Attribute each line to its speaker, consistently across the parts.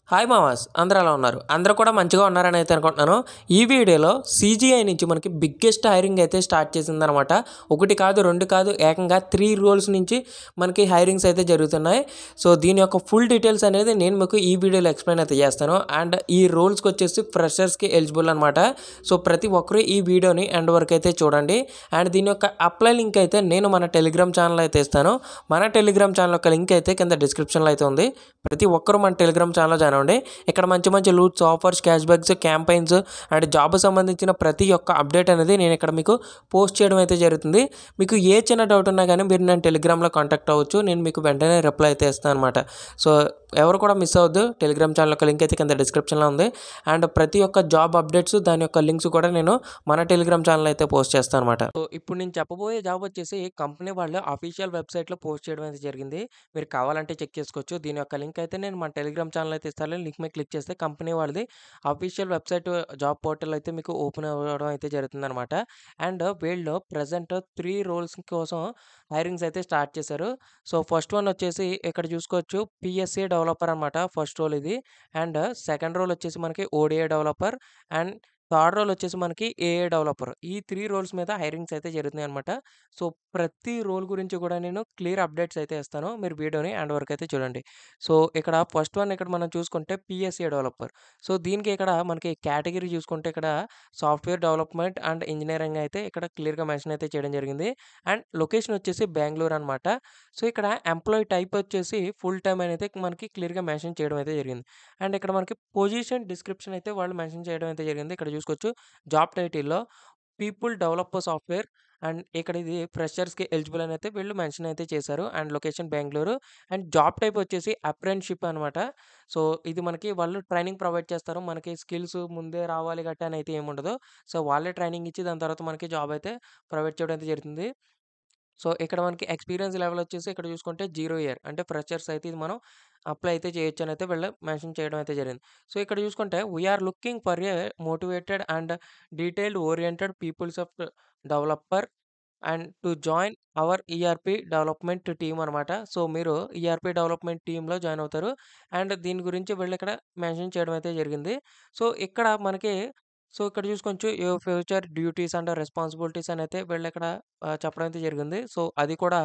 Speaker 1: Hi మామాస్ అందరూ ఎలా ఉన్నారు? అందరూ కూడా మంచిగా ఉన్నారని అయితే అనుకుంటున్నాను. ఈ వీడియోలో సీజీఐ నుంచి మనకి బిగ్గెస్ట్ హైరింగ్ అయితే స్టార్ట్ చేసిందనమాట. ఒకటి కాదు, రెండు కాదు, ఏకంగా 3 రోల్స్ నుంచి మనకి హైరింగ్స్ అయితే జరుగుతున్నాయి. సో దీని యొక్క ఫుల్ డీటెయిల్స్ అనేది నేను మీకు ఈ వీడియోలో ఎక్స్ప్లెయిన్ అయితే చేస్తాను. అండ్ ఈ రోల్స్కి వచ్చేసి ఫ్రెషర్స్కి ఎలిజిబుల్ అనమాట. సో ప్రతి ఒక్కరు ఈ వీడియోని ఎండ్ వరకు అయితే చూడండి. అండ్ దీని యొక్క అప్లై లింక్ అయితే నేను మన టెలిగ్రామ్ ఛానల్ అయితే ఇస్తాను. మన టెలిగ్రామ్ ఛానల్ యొక్క లింక్ అయితే కింద డిస్క్రిప్షన్లో అయితే ఉంది. ప్రతి ఒక్కరూ మన టెలిగ్రామ్ ఛానల్లో జాయిన్ అవ్వండి. ఇక్కడ మంచి మంచి loots, offers, cash backs, campaigns and job సంబంధించిన ప్రతి ఒక్క అప్డేట్ అనేది నేను ఇక్కడ మీకు పోస్ట్ చేయడం అయితే జరుగుతుంది. మీకు ఏ చిన్న డౌట్ ఉన్నా కానీ మీరు నేను టెలిగ్రామ్లో కాంటాక్ట్ అవ్వచ్చు. నేను మీకు వెంటనే రిప్లై అయితే ఇస్తాను అనమాట. సో ఎవరు కూడా మిస్ అవ్వద్దు. టెలిగ్రామ్ ఛానల్ యొక్క లింక్ అయితే కింద డిస్క్రిప్షన్లో ఉంది. అండ్ ప్రతి ఒక్క జాబ్ అప్డేట్స్ దాని యొక్క లింక్స్ కూడా నేను మన టెలిగ్రామ్ ఛానల్ అయితే పోస్ట్ చేస్తాను అనమాట. సో ఇప్పుడు నేను చెప్పబోయే జాబ్ వచ్చేసి కంపెనీ వాళ్ళు అఫీషియల్ వెబ్సైట్లో పోస్ట్ చేయడం అయితే జరిగింది. మీరు కావాలంటే చెక్ చేసుకోవచ్చు. దీని యొక్క లింక్ అయితే నేను మన టెలిగ్రామ్ ఛానల్ అయితే ఇస్తాను. లింక్ మీద క్లిక్ చేస్తే కంపెనీ వాళ్ళది అఫీషియల్ వెబ్సైట్ జాబ్ పోర్టల్ అయితే మీకు ఓపెన్ అవ్వడం అయితే జరుగుతుందనమాట. అండ్ వీళ్ళు ప్రజెంట్ 3 రోల్స్ కోసం హైరింగ్స్ అయితే స్టార్ట్ చేశారు. సో ఫస్ట్ వన్ వచ్చేసి ఇక్కడ చూసుకోవచ్చు, పిఎస్ఏ డెవలపర్ అనమాట ఫస్ట్ రోల్ ఇది. అండ్ సెకండ్ రోల్ వచ్చేసి మనకి ODA developer and third role వచ్చేసి మనకి ఏఏ డెవలపర్. ఈ 3 రోల్స్ మీద హైరింగ్స్ అయితే జరుగుతున్నాయి అనమాట. సో ప్రతి రోల్ గురించి కూడా నేను క్లియర్ అప్డేట్స్ అయితే ఇస్తాను. మీరు వీడియోని ఎండ్ వరకు అయితే చూడండి. సో ఇక్కడ ఫస్ట్ వన్ ఇక్కడ మనం చూసుకుంటే పిఎస్ఏ డెవలపర్. సో దీనికి ఇక్కడ మనకి కేటగిరీ చూసుకుంటే ఇక్కడ సాఫ్ట్‌వేర్ డెవలప్‌మెంట్ అండ్ ఇంజినీరింగ్ అయితే ఇక్కడ క్లియర్‌గా మెన్షన్ అయితే చేయడం జరిగింది. అండ్ లొకేషన్ వచ్చేసి బెంగుళూరు అనమాట. సో ఇక్కడ ఎంప్లాయీ టైప్ వచ్చేసి ఫుల్ టైమ్ అనేది మనకి క్లియర్‌గా మెన్షన్ చేయడం అయితే జరిగింది. అండ్ ఇక్కడ మనకి పొజిషన్ డిస్క్రిప్షన్ అయితే వాళ్ళు మెన్షన్ చేయడం అయితే జరిగింది. ఇక్కడ చూసుకోవచ్చు, జాబ్ టైటిల్‌లో పీపుల్ డెవలపర్ సాఫ్ట్‌వేర్ అండ్ ఇక్కడ ఇది ఫ్రెషర్స్‌కి ఎలిజిబుల్ అని అయితే వీళ్ళు మెన్షన్ అయితే చేశారు. And location Bengaluru. And job type వచ్చేసి అప్రెంటిస్‌షిప్ అనమాట. సో ఇది మనకి వాళ్ళు ట్రైనింగ్ ప్రొవైడ్ చేస్తారు. మనకి స్కిల్స్ ముందే రావాలి గట్టా అని అయితే ఏముండదు. సో వాళ్ళే ట్రైనింగ్ ఇచ్చి దాని తర్వాత మనకి జాబ్ అయితే ప్రొవైడ్ చేయడం అయితే జరుగుతుంది. సో ఇక్కడ మనకి ఎక్స్‌పీరియన్స్ లెవెల్ వచ్చేసి ఇక్కడ చూసుకుంటే 0 ఇయర్ అంటే ఫ్రెషర్స్ అయితే ఇది మనం అప్లై అయితే చేయొచ్చని అయితే వీళ్ళు మెన్షన్ చేయడం అయితే జరిగింది. సో ఇక్కడ చూసుకుంటే we are looking for a motivated and detailed oriented peoples of developer and to join our ERP development team అనమాట. సో మీరు ఈఆర్‌పీ డెవలప్‌మెంట్ టీమ్‌లో జాయిన్ అవుతారు. అండ్ దీని గురించి వీళ్ళు ఇక్కడ మెన్షన్ చేయడం అయితే జరిగింది. సో ఇక్కడ మనకి ఇక్కడ చూసుకోవచ్చు, your future duties and responsibilities అని అయితే వీళ్ళు ఇక్కడ చెప్పడం అయితే జరిగింది. సో అది కూడా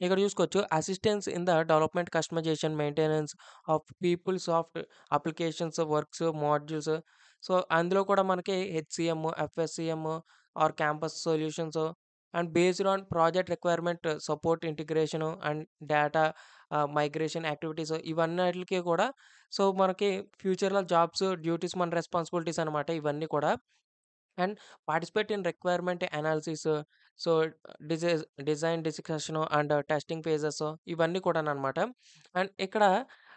Speaker 1: ఇక్కడ చూసుకోవచ్చు, assistance in the development, customization, maintenance of PeopleSoft applications, works, modules. So అందులో కూడా మనకి HCM, FSCM or campus solutions and based on project requirement support integration and data migration activities ఇవన్నిటికి కూడా సో మనకి ఫ్యూచర్‌లో జాబ్స్, డ్యూటీస్, మన responsibilities అనమాట ఇవన్నీ కూడా. And participate in requirement analysis. So design discussion and testing phases ఇవన్నీ కూడానమాట. అండ్ ఇక్కడ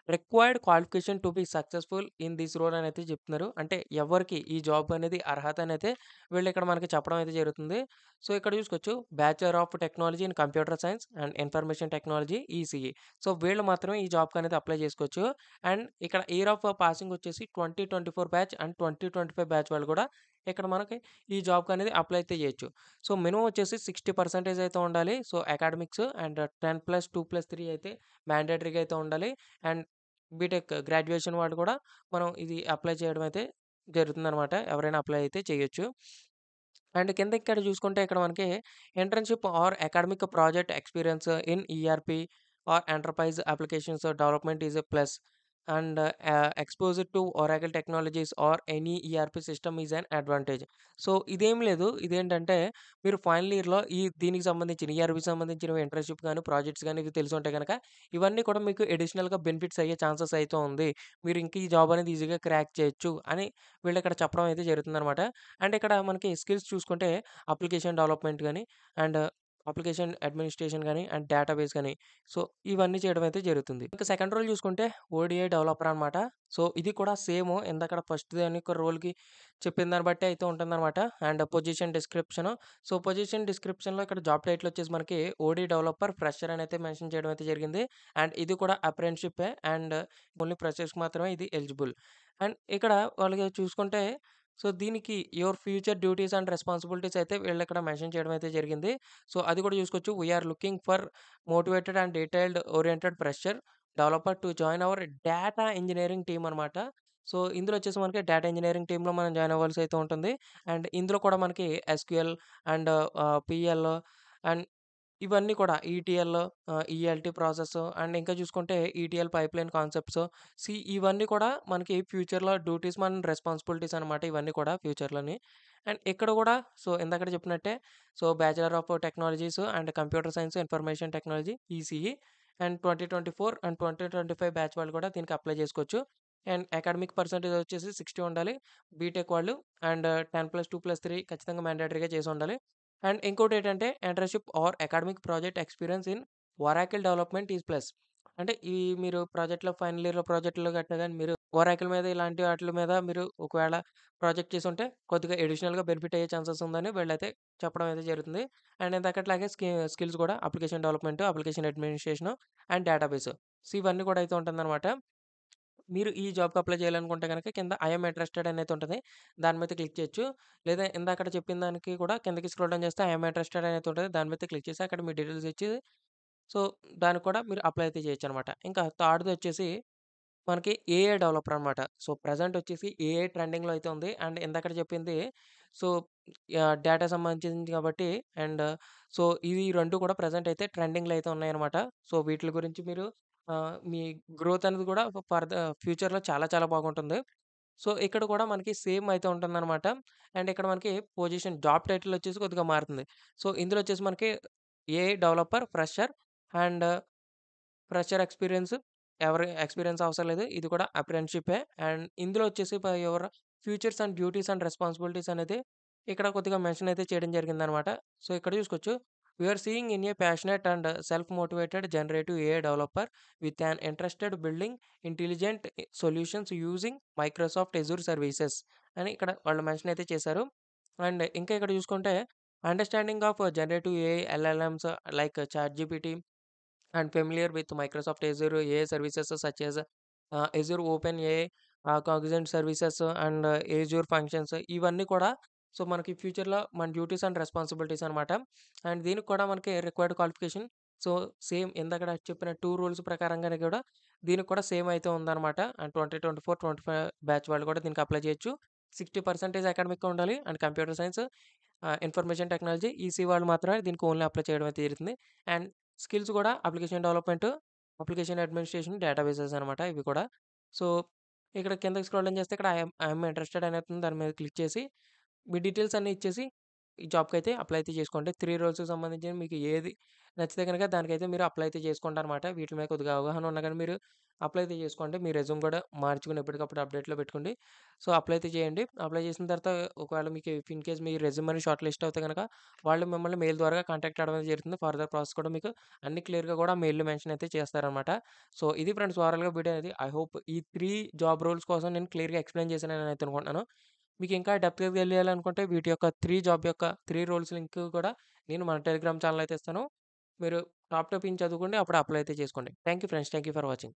Speaker 1: required qualification to be successful in this role అని అయితే చెప్తున్నారు. అంటే ఎవరికి ఈ జాబ్ అనేది అర్హత అని అయితే వీళ్ళు ఇక్కడ మనకి చెప్పడం అయితే జరుగుతుంది. సో ఇక్కడ చూసుకోవచ్చు, bachelor of technology in computer science and information technology ECE. So వీళ్ళు మాత్రమే ఈ జాబ్‌కి అనేది అప్లై చేసుకోవచ్చు. అండ్ ఇక్కడ ఇయర్ ఆఫ్ పాసింగ్ వచ్చేసి 2024 బ్యాచ్ అండ్ 2025 బ్యాచ్ వాళ్ళు కూడా ఇక్కడ మనకి ఈ జాబ్‌కి అనేది అప్లై అయితే చేయొచ్చు. సో మినిమమ్ వచ్చేసి 60% అయితే ఉండాలి. సో అకాడమిక్స్ అండ్ 10+2+3 అయితే మ్యాండేటరీగా అయితే ఉండాలి. అండ్ బీటెక్ గ్రాడ్యుయేషన్ వాళ్ళు కూడా మనం ఇది అప్లై చేయడం అయితే జరుగుతుందనమాట. ఎవరైనా అప్లై అయితే చేయొచ్చు. అండ్ కింద ఇక్కడ చూసుకుంటే ఇక్కడ మనకి internship or academic project experience in ERP or enterprise applications development is a plus. And exposed to Oracle technologies or any ERP system is an advantage. So ఇదేం లేదు. ఇదేంటంటే మీరు ఫైనల్ ఇయర్‌లో దీనికి సంబంధించిన ఈఆర్‌పీకి సంబంధించిన ఇంటర్న్‌షిప్ గాని, ప్రాజెక్ట్స్ గాని ఇవి తెలిసుంటే గనక ఇవన్నీ కూడా మీకు అడిషనల్‌గా బెనిఫిట్స్ అయ్యే ఛాన్సెస్ అయితే ఉంది. మీరు ఇంక ఈ జాబ్ అనేది ఈజీగా క్రాక్ చేయొచ్చు అని వీళ్ళు ఇక్కడ చెప్పడం అయితే జరుగుతుందనమాట. అండ్ ఇక్కడ మనకి స్కిల్స్ చూసుకుంటే అప్లికేషన్ డెవలప్‌మెంట్ గాని, అండ్ అప్లికేషన్ అడ్మినిస్ట్రేషన్ గాని, అండ్ డేటాబేస్ గాని, సో ఇవన్నీ చేయడం అయితే జరుగుతుంది. ఇంకా సెకండ్ రోల్ చూసుకుంటే ఓడీఐ డెవలపర్ అనమాట. సో ఇది కూడా సేమ్ ఇందాకడ ఫస్ట్ దాని యొక్క రోల్‌కి చెప్పిన దాన్ని బట్టి అయితే ఉంటుందనమాట. And position description. So position డిస్క్రిప్షన్‌లో ఇక్కడ జాబ్ టైటిల్ వచ్చేసి మనకి ఓడీ డెవలపర్ ఫ్రెషర్ అని అయితే మెన్షన్ చేయడం అయితే జరిగింది. అండ్ ఇది కూడా అప్రెంటిస్‌షిప్పే అండ్ ఓన్లీ ఫ్రెషర్స్‌కి మాత్రమే ఇది ఎలిజిబుల్. అండ్ ఇక్కడ వాళ్ళకి చూసుకుంటే సో దీనికి your future duties and responsibilities అయితే వీళ్ళు ఇక్కడ మెన్షన్ చేయడం అయితే జరిగింది. సో అది కూడా చూసుకోవచ్చు. We are looking for motivated and detailed oriented fresher developer to join our data engineering team అనమాట. సో, ఇందులో వచ్చేసి మనకి డేటా ఇంజినీరింగ్ టీమ్‌లో మనం జాయిన్ అవ్వాల్సి అయితే ఉంటుంది. అండ్ ఇందులో కూడా మనకి ఎస్‌క్యూఎల్ అండ్ పీఎల్ అండ్ ఇవన్నీ కూడా ఈటీఎల్, ఈఎల్టీ ప్రాసెస్ అండ్ ఇంకా చూసుకుంటే ఈటీఎల్ పైప్‌లైన్ కాన్సెప్ట్స్. ఇవన్నీ కూడా మనకి ఫ్యూచర్‌లో డ్యూటీస్ మన రెస్పాన్సిబిలిటీస్ అనమాట ఇవన్నీ కూడా ఫ్యూచర్‌లోని. అండ్ ఇక్కడ కూడా సో, ఇందాకడ చెప్పినట్టే so, bachelor of technologies and computer science, information technology ECE and 2024 and 2025 batch వాళ్ళు కూడా దీనికి అప్లై చేసుకోవచ్చు. అండ్ అకాడమిక్ పర్సెంటేజ్ వచ్చేసి 60 ఉండాలి. బీటెక్ వాళ్ళు అండ్ 10+2+3 ఖచ్చితంగా మ్యాండేటరీగా చేసి ఉండాలి. అండ్ ఇంకోటేంటంటే internship or academic project experience in Oracle development is plus. అంటే ఈ మీరు ప్రాజెక్ట్‌లో ఫైనల్ ఇయర్‌లో ప్రాజెక్ట్‌లో గట్టా గాని మీరు ఒరాకిల్ మీద ఇలాంటి ఆటిల మీద మీరు ఒకవేళ ప్రాజెక్ట్ చేసుంటే కొద్దిగా అడిషనల్‌గా బెనిఫిట్ అయ్యే ఛాన్సెస్ ఉందని వీళ్ళైతే చెప్పడం అయితే జరుగుతుంది. అండ్ ఇందాకట్లాగే స్కిల్స్ కూడా application development, application administration and database. ఇవన్నీ కూడా అయితే ఉంటుందనమాట. మీరు ఈ జాబ్‌కి అప్లై చేయాలనుకుంటే గనక కింద ఐ యామ్ ఇంట్రెస్టెడ్ అనైతే ఉంటది. దాని మీద క్లిక్ చేయొచ్చు. లేదా ఇందాకడ చెప్పిన దానికి కూడా కిందకి స్క్రోల్ డౌన్ చేస్తే ఐ యామ్ ఇంట్రెస్టెడ్ అనైతే ఉంటది. దాని మీద క్లిక్ చేసి అక్కడ మీ డీటెయిల్స్ ఇచ్చి సో, దానికి కూడా మీరు అప్లై అయితే చేయొచ్చనమాట. ఇంకా థర్డ్‌దొచ్చేసి మనకి ఏఐ డెవలపర్ అనమాట. సో, ప్రెజెంట్ వచ్చేసి ఏఐ ట్రెండింగ్‌లో అయితే ఉంది. అండ్ ఇందాకడ చెప్పింది సో, డేటా సంబంధించింది కాబట్టి అండ్ సో, ఇవి 2 కూడా ప్రెజెంట్ అయితే ట్రెండింగ్‌లో అయితే ఉన్నాయన్నమాట. సో, వీటిల గురించి మీరు మీ గ్రోత్ అనేది కూడా ఫ్యూచర్‌లో చాలా చాలా బాగుంటుంది. సో, ఇక్కడ కూడా మనకి సేమ్ అయితే ఉంటుందనమాట. అండ్ ఇక్కడ మనకి పొజిషన్ జాబ్ టైటిల్ వచ్చేసి కొద్దిగా మారుతుంది. సో, ఇందులో వచ్చేసి మనకి AI developer fresher and fresher experience ఎవరి ఎక్స్‌పీరియన్స్ అవసరం లేదు. ఇది కూడా అప్రెంటిస్‌షిప్పే. అండ్ ఇందులో వచ్చేసి your futures and duties and responsibilities అనేది ఇక్కడ కొద్దిగా మెన్షన్ అయితే చేయడం జరిగిందనమాట. సో, ఇక్కడ చూసుకోవచ్చు. We are seeing in a passionate and self motivated generative AI developer with an interested building intelligent solutions using Microsoft Azure services అని ఇక్కడ వాళ్ళు మెన్షన్ అయితే చేశారు. అండ్ ఇంకా ఇక్కడ చూసుకుంటే understanding of generative AI LLMs like ChatGPT and familiar with Microsoft Azure AI services such as Azure OpenAI, Cognizant Services and Azure Functions ఇవన్నీ కూడా సో, మనకి ఫ్యూచర్‌లో మన డ్యూటీస్ అండ్ రెస్పాన్సిబిలిటీస్ అనమాట. అండ్ దీనికి కూడా మనకి రిక్వైర్డ్ క్వాలిఫికేషన్ సో, సేమ్ ఇందాకడ చెప్పిన 2 రూల్స్ ప్రకారంగానే కూడా దీనికి కూడా సేమ్ అయితే ఉందనమాట. అండ్ 2024, 25 బ్యాచ్ వాళ్ళు కూడా దీనికి అప్లై చేయొచ్చు. 60% అకాడమిక్‌గా ఉండాలి. And computer science, information technology, EC వాళ్ళు మాత్రమే దీనికి ఓన్లీ అప్లై చేయడం అయితే జరుగుతుంది. అండ్ స్కిల్స్ కూడా application development, application administration, databases అనమాట ఇవి కూడా. సో, ఇక్కడ కిందకి స్క్రోల్ డౌన్ చేస్తే ఇక్కడ ఐయామ్ ఇంట్రెస్టెడ్ అని అవుతుంది. దాని మీద క్లిక్ చేసి మీ డీటెయిల్స్ అన్నీ ఇచ్చేసి ఈ జాబ్‌కైతే అప్లై అయితే చేసుకోండి. 3 రోల్స్‌కి సంబంధించి మీకు ఏది నచ్చితే గనక దానికైతే మీరు అప్లై అయితే చేసుకోండనమాట. వీటి మీద కొద్దిగా అవగాహన ఉన్నా గాని మీరు అప్లై అయితే చేసుకోండి. మీ రెజ్యూమ్ కూడా మార్చుకొని ఎప్పటికప్పుడు అప్డేట్‌లో పెట్టుకోండి. సో, అప్లై అయితే చేయండి. అప్లై చేసిన తర్వాత ఒకవేళ మీకు if in case me resume అనేది షార్ట్ లిస్ట్ అవుతే గనక వాళ్ళు మిమ్మల్ని మెయిల్ ద్వారా కాంటాక్ట్ అవ్వడం అనేది జరుగుతుంది. ఫర్దర్ ప్రాసెస్ కూడా మీకు అన్ని క్లియర్‌గా కూడా మెయిల్‌లో మెన్షన్ అయితే చేస్తారనమాట. సో, ఇది ఫ్రెండ్స్ ఓవరాల్‌గా వీడియో అనేది. ఐ హోప్ ఈ 3 జాబ్ రోల్స్ కోసం నేను క్లియర్‌గా ఎక్స్‌ప్లెయిన్ చేశానని అయితే అనుకుంటున్నాను. మీకు ఇంకా డెప్త్‌గా తెలియాలనుకుంటే వీటి యొక్క 3 రోల్స్ లింక్ కూడా నేను మన టెలిగ్రామ్ ఛానెల్‌లో అయితే ఇస్తాను. మీరు టాప్ టు పిన్ చదువుకోండి. అప్పుడు అప్లై అయితే చేసుకోండి. Thank you friends. Thank you for watching.